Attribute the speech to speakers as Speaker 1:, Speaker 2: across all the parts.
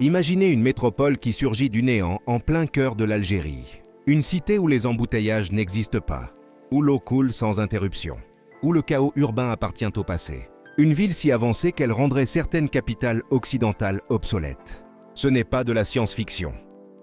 Speaker 1: Imaginez une métropole qui surgit du néant en plein cœur de l'Algérie. Une cité où les embouteillages n'existent pas, où l'eau coule sans interruption, où le chaos urbain appartient au passé. Une ville si avancée qu'elle rendrait certaines capitales occidentales obsolètes. Ce n'est pas de la science-fiction.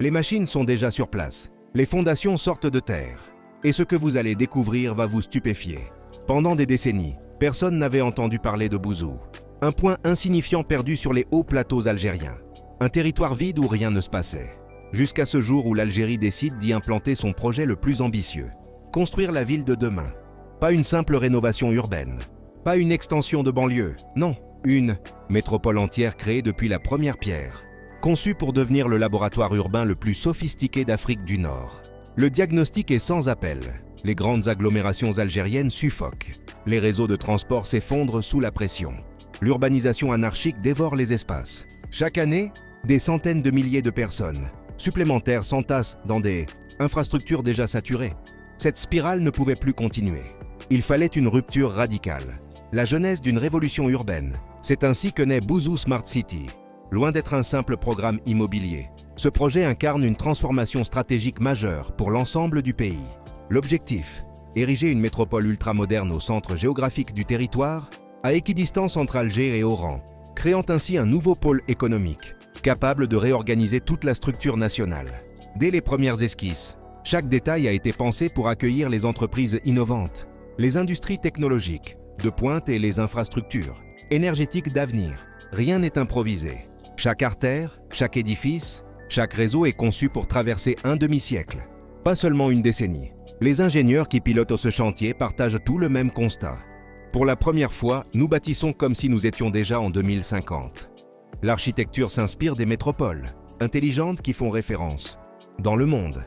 Speaker 1: Les machines sont déjà sur place, les fondations sortent de terre. Et ce que vous allez découvrir va vous stupéfier. Pendant des décennies, personne n'avait entendu parler de Bouzou. Un point insignifiant perdu sur les hauts plateaux algériens. Un territoire vide où rien ne se passait. Jusqu'à ce jour où l'Algérie décide d'y implanter son projet le plus ambitieux. Construire la ville de demain. Pas une simple rénovation urbaine. Pas une extension de banlieue. Non, une métropole entière créée depuis la première pierre. Conçue pour devenir le laboratoire urbain le plus sophistiqué d'Afrique du Nord. Le diagnostic est sans appel. Les grandes agglomérations algériennes suffoquent. Les réseaux de transport s'effondrent sous la pression. L'urbanisation anarchique dévore les espaces. Chaque année, des centaines de milliers de personnes supplémentaires s'entassent dans des infrastructures déjà saturées. Cette spirale ne pouvait plus continuer. Il fallait une rupture radicale. La genèse d'une révolution urbaine. C'est ainsi que naît Bouzou Smart City. Loin d'être un simple programme immobilier, ce projet incarne une transformation stratégique majeure pour l'ensemble du pays. L'objectif, ériger une métropole ultramoderne au centre géographique du territoire, à équidistance entre Alger et Oran, créant ainsi un nouveau pôle économique, capable de réorganiser toute la structure nationale. Dès les premières esquisses, chaque détail a été pensé pour accueillir les entreprises innovantes, les industries technologiques, de pointe et les infrastructures énergétiques d'avenir. Rien n'est improvisé. Chaque artère, chaque édifice, chaque réseau est conçu pour traverser un demi-siècle, pas seulement une décennie. Les ingénieurs qui pilotent ce chantier partagent tout le même constat. Pour la première fois, nous bâtissons comme si nous étions déjà en 2050. L'architecture s'inspire des métropoles, intelligentes qui font référence dans le monde.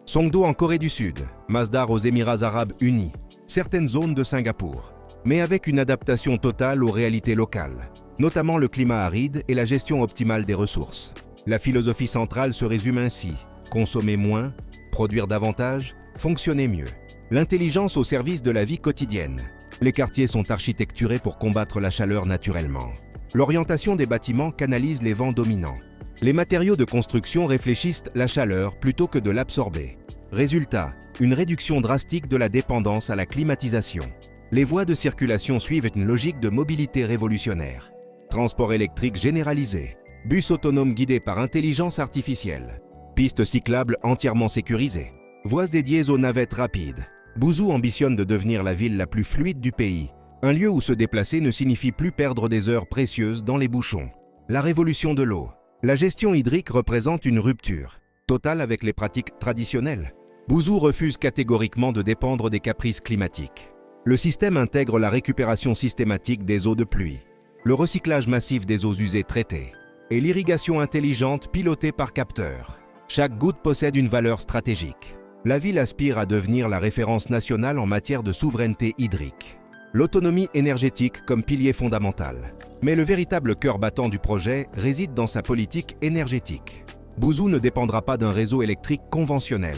Speaker 1: Songdo en Corée du Sud, Masdar aux Émirats Arabes Unis, certaines zones de Singapour, mais avec une adaptation totale aux réalités locales, notamment le climat aride et la gestion optimale des ressources. La philosophie centrale se résume ainsi: consommer moins, produire davantage, fonctionner mieux. L'intelligence au service de la vie quotidienne. Les quartiers sont architecturés pour combattre la chaleur naturellement. L'orientation des bâtiments canalise les vents dominants. Les matériaux de construction réfléchissent la chaleur plutôt que de l'absorber. Résultat, une réduction drastique de la dépendance à la climatisation. Les voies de circulation suivent une logique de mobilité révolutionnaire. Transport électrique généralisé, bus autonomes guidés par intelligence artificielle, pistes cyclables entièrement sécurisées, voies dédiées aux navettes rapides. Bouzou ambitionne de devenir la ville la plus fluide du pays, un lieu où se déplacer ne signifie plus perdre des heures précieuses dans les bouchons. La révolution de l'eau. La gestion hydrique représente une rupture totale avec les pratiques traditionnelles. Bouzou refuse catégoriquement de dépendre des caprices climatiques. Le système intègre la récupération systématique des eaux de pluie, le recyclage massif des eaux usées traitées et l'irrigation intelligente pilotée par capteurs. Chaque goutte possède une valeur stratégique. La ville aspire à devenir la référence nationale en matière de souveraineté hydrique. L'autonomie énergétique comme pilier fondamental. Mais le véritable cœur battant du projet réside dans sa politique énergétique. Bouzou ne dépendra pas d'un réseau électrique conventionnel.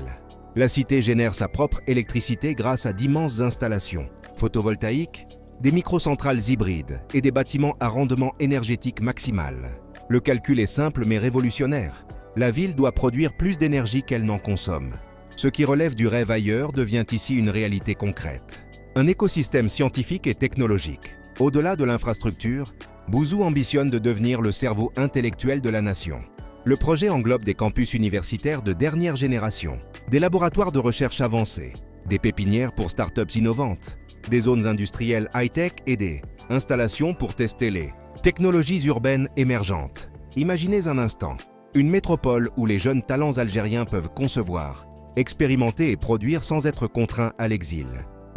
Speaker 1: La cité génère sa propre électricité grâce à d'immenses installations photovoltaïques, des microcentrales hybrides et des bâtiments à rendement énergétique maximal. Le calcul est simple mais révolutionnaire. La ville doit produire plus d'énergie qu'elle n'en consomme. Ce qui relève du rêve ailleurs devient ici une réalité concrète. Un écosystème scientifique et technologique. Au-delà de l'infrastructure, Bouzou ambitionne de devenir le cerveau intellectuel de la nation. Le projet englobe des campus universitaires de dernière génération, des laboratoires de recherche avancés, des pépinières pour start-ups innovantes, des zones industrielles high-tech et des installations pour tester les technologies urbaines émergentes. Imaginez un instant, une métropole où les jeunes talents algériens peuvent concevoir, expérimenter et produire sans être contraints à l'exil.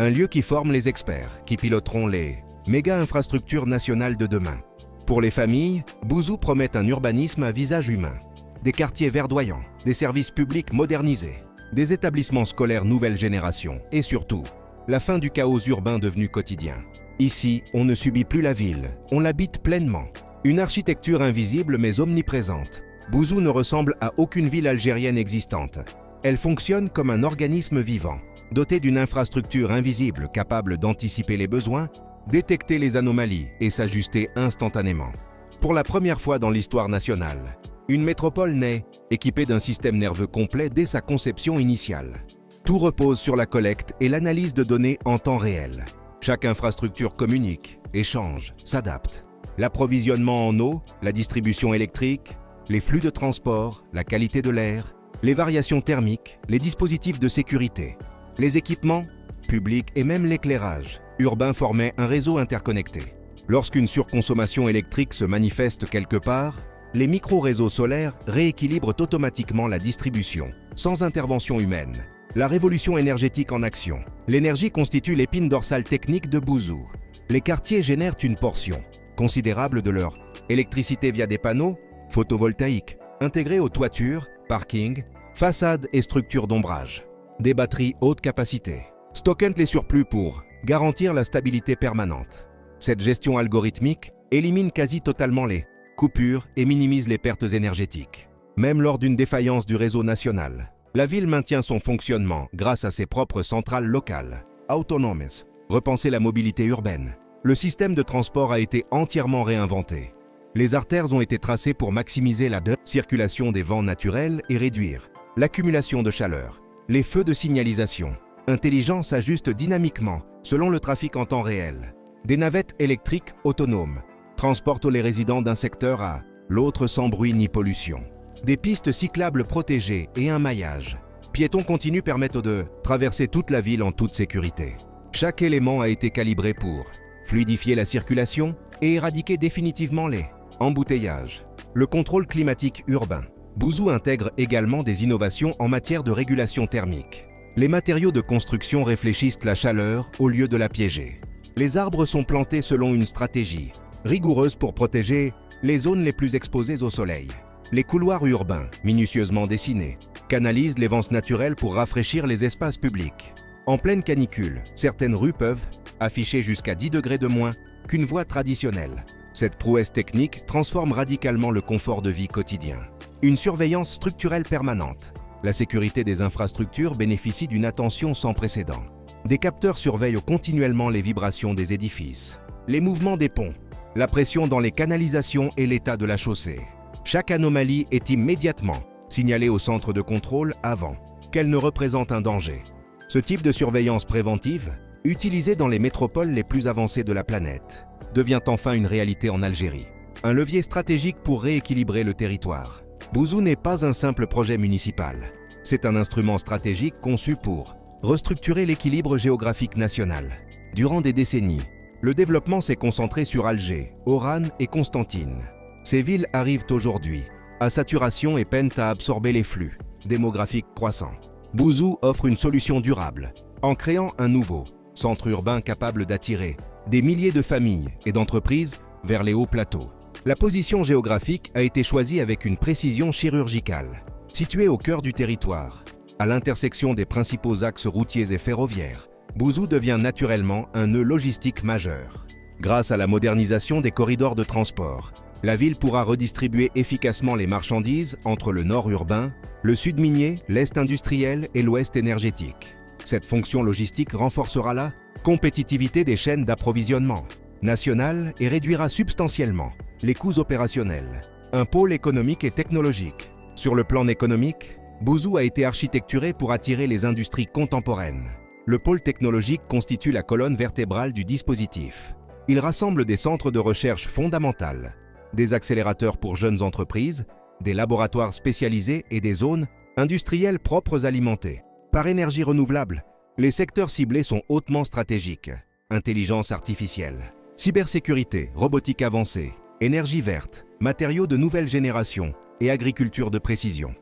Speaker 1: Un lieu qui forme les experts, qui piloteront les méga-infrastructures nationales de demain. Pour les familles, Bouzou promet un urbanisme à visage humain. Des quartiers verdoyants, des services publics modernisés, des établissements scolaires nouvelle génération et surtout, la fin du chaos urbain devenu quotidien. Ici, on ne subit plus la ville, on l'habite pleinement. Une architecture invisible mais omniprésente. Bouzou ne ressemble à aucune ville algérienne existante. Elle fonctionne comme un organisme vivant, doté d'une infrastructure invisible capable d'anticiper les besoins, détecter les anomalies et s'ajuster instantanément. Pour la première fois dans l'histoire nationale, Une métropole naît, équipée d'un système nerveux complet dès sa conception initiale. Tout repose sur la collecte et l'analyse de données en temps réel. Chaque infrastructure communique, échange, s'adapte. L'approvisionnement en eau, la distribution électrique, les flux de transport, la qualité de l'air, les variations thermiques, les dispositifs de sécurité, les équipements, publics et même l'éclairage urbain formaient un réseau interconnecté. Lorsqu'une surconsommation électrique se manifeste quelque part, les micro-réseaux solaires rééquilibrent automatiquement la distribution, sans intervention humaine. La révolution énergétique en action. L'énergie constitue l'épine dorsale technique de Bouzou. Les quartiers génèrent une portion considérable de leur électricité via des panneaux photovoltaïques intégrés aux toitures, parkings, façades et structures d'ombrage. Des batteries haute capacité stockent les surplus pour garantir la stabilité permanente. Cette gestion algorithmique élimine quasi totalement les coupures et minimise les pertes énergétiques. Même lors d'une défaillance du réseau national, la ville maintient son fonctionnement grâce à ses propres centrales locales, autonomes. Repenser la mobilité urbaine. Le système de transport a été entièrement réinventé. Les artères ont été tracées pour maximiser la circulation des vents naturels et réduire l'accumulation de chaleur. Les feux de signalisation intelligents s'ajustent dynamiquement selon le trafic en temps réel. Des navettes électriques autonomes transportent les résidents d'un secteur à l'autre sans bruit ni pollution. Des pistes cyclables protégées et un maillage piéton continu permettent de traverser toute la ville en toute sécurité. Chaque élément a été calibré pour fluidifier la circulation et éradiquer définitivement les embouteillages. Le contrôle climatique urbain. Bouzou intègre également des innovations en matière de régulation thermique. Les matériaux de construction réfléchissent la chaleur au lieu de la piéger. Les arbres sont plantés selon une stratégie rigoureuse pour protéger les zones les plus exposées au soleil. Les couloirs urbains, minutieusement dessinés, canalisent les vents naturels pour rafraîchir les espaces publics. En pleine canicule, certaines rues peuvent afficher jusqu'à 10 degrés de moins qu'une voie traditionnelle. Cette prouesse technique transforme radicalement le confort de vie quotidien. Une surveillance structurelle permanente. La sécurité des infrastructures bénéficie d'une attention sans précédent. Des capteurs surveillent continuellement les vibrations des édifices, les mouvements des ponts, la pression dans les canalisations et l'état de la chaussée. Chaque anomalie est immédiatement signalée au centre de contrôle avant qu'elle ne représente un danger. Ce type de surveillance préventive, utilisé dans les métropoles les plus avancées de la planète, devient enfin une réalité en Algérie. Un levier stratégique pour rééquilibrer le territoire. Bouzou n'est pas un simple projet municipal. C'est un instrument stratégique conçu pour restructurer l'équilibre géographique national. Durant des décennies, le développement s'est concentré sur Alger, Oran et Constantine. Ces villes arrivent aujourd'hui à saturation et peinent à absorber les flux démographiques croissants. Bouzou offre une solution durable en créant un nouveau centre urbain capable d'attirer des milliers de familles et d'entreprises vers les hauts plateaux. La position géographique a été choisie avec une précision chirurgicale. Située au cœur du territoire, à l'intersection des principaux axes routiers et ferroviaires, Bouzou devient naturellement un nœud logistique majeur. Grâce à la modernisation des corridors de transport, la ville pourra redistribuer efficacement les marchandises entre le nord urbain, le sud minier, l'est industriel et l'ouest énergétique. Cette fonction logistique renforcera la compétitivité des chaînes d'approvisionnement nationales et réduira substantiellement les coûts opérationnels. Un pôle économique et technologique. Sur le plan économique, Bouzou a été architecturé pour attirer les industries contemporaines. Le pôle technologique constitue la colonne vertébrale du dispositif. Il rassemble des centres de recherche fondamentales, des accélérateurs pour jeunes entreprises, des laboratoires spécialisés et des zones industrielles propres alimentées. Par énergie renouvelable, les secteurs ciblés sont hautement stratégiques. Intelligence artificielle, cybersécurité, robotique avancée, énergie verte, matériaux de nouvelle génération et agriculture de précision.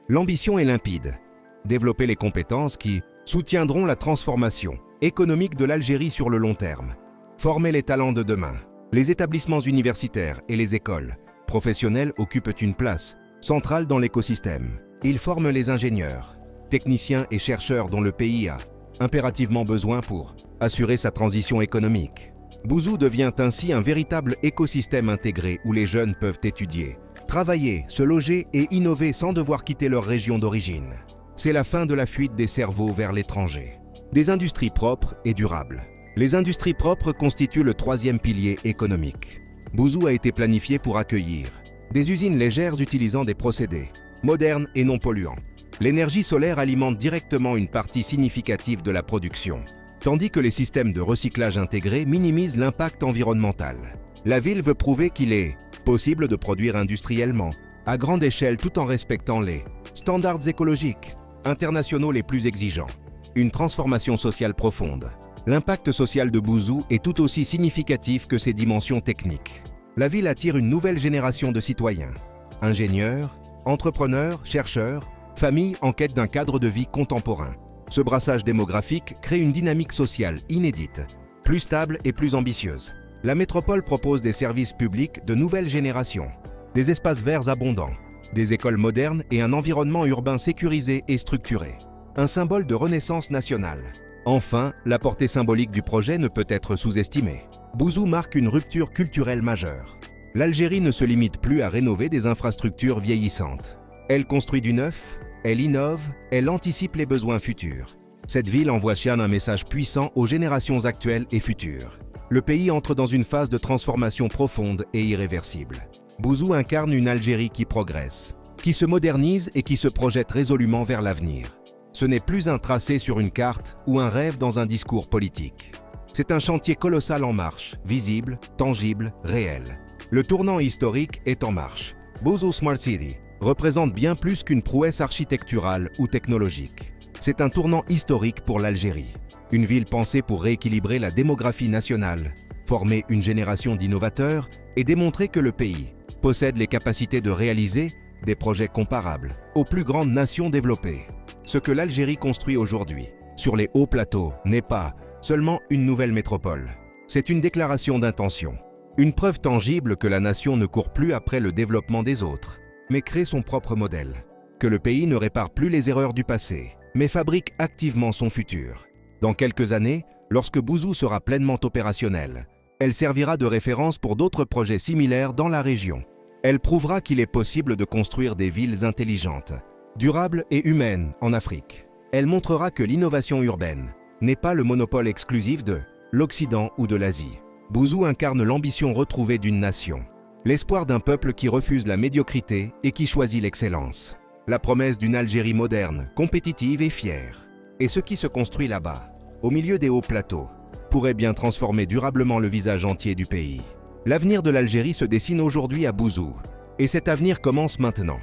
Speaker 1: L'ambition est limpide. Développer les compétences qui soutiendront la transformation économique de l'Algérie sur le long terme. Former les talents de demain. Les établissements universitaires et les écoles professionnelles occupent une place centrale dans l'écosystème. Ils forment les ingénieurs, techniciens et chercheurs dont le pays a impérativement besoin pour assurer sa transition économique. Bouzou devient ainsi un véritable écosystème intégré où les jeunes peuvent étudier, travailler, se loger et innover sans devoir quitter leur région d'origine. C'est la fin de la fuite des cerveaux vers l'étranger. Des industries propres et durables. Les industries propres constituent le troisième pilier économique. Bouzou a été planifié pour accueillir Des usines légères utilisant des procédés modernes et non polluants. L'énergie solaire alimente directement une partie significative de la production, tandis que les systèmes de recyclage intégrés minimisent l'impact environnemental. La ville veut prouver qu'il est possible de produire industriellement, à grande échelle tout en respectant les standards écologiques internationaux les plus exigeants. Une transformation sociale profonde. L'impact social de Bouzou est tout aussi significatif que ses dimensions techniques. La ville attire une nouvelle génération de citoyens, ingénieurs, entrepreneurs, chercheurs, familles en quête d'un cadre de vie contemporain. Ce brassage démographique crée une dynamique sociale inédite, plus stable et plus ambitieuse. La métropole propose des services publics de nouvelle génération, des espaces verts abondants, des écoles modernes et un environnement urbain sécurisé et structuré. Un symbole de renaissance nationale. Enfin, la portée symbolique du projet ne peut être sous-estimée. Bouzou marque une rupture culturelle majeure. L'Algérie ne se limite plus à rénover des infrastructures vieillissantes. Elle construit du neuf, elle innove, elle anticipe les besoins futurs. Cette ville envoie un message puissant aux générations actuelles et futures. Le pays entre dans une phase de transformation profonde et irréversible. Bouzou incarne une Algérie qui progresse, qui se modernise et qui se projette résolument vers l'avenir. Ce n'est plus un tracé sur une carte ou un rêve dans un discours politique. C'est un chantier colossal en marche, visible, tangible, réel. Le tournant historique est en marche. Bouzou Smart City représente bien plus qu'une prouesse architecturale ou technologique. C'est un tournant historique pour l'Algérie. Une ville pensée pour rééquilibrer la démographie nationale, former une génération d'innovateurs et démontrer que le pays possède les capacités de réaliser des projets comparables aux plus grandes nations développées. Ce que l'Algérie construit aujourd'hui, sur les hauts plateaux, n'est pas seulement une nouvelle métropole. C'est une déclaration d'intention, une preuve tangible que la nation ne court plus après le développement des autres, mais crée son propre modèle, que le pays ne répare plus les erreurs du passé, mais fabrique activement son futur. Dans quelques années, lorsque Bouzou sera pleinement opérationnelle, elle servira de référence pour d'autres projets similaires dans la région. Elle prouvera qu'il est possible de construire des villes intelligentes, durables et humaines en Afrique. Elle montrera que l'innovation urbaine n'est pas le monopole exclusif de l'Occident ou de l'Asie. Bouzou incarne l'ambition retrouvée d'une nation, l'espoir d'un peuple qui refuse la médiocrité et qui choisit l'excellence, la promesse d'une Algérie moderne, compétitive et fière. Et ce qui se construit là-bas, au milieu des hauts plateaux, pourrait bien transformer durablement le visage entier du pays. L'avenir de l'Algérie se dessine aujourd'hui à Bouzou, et cet avenir commence maintenant.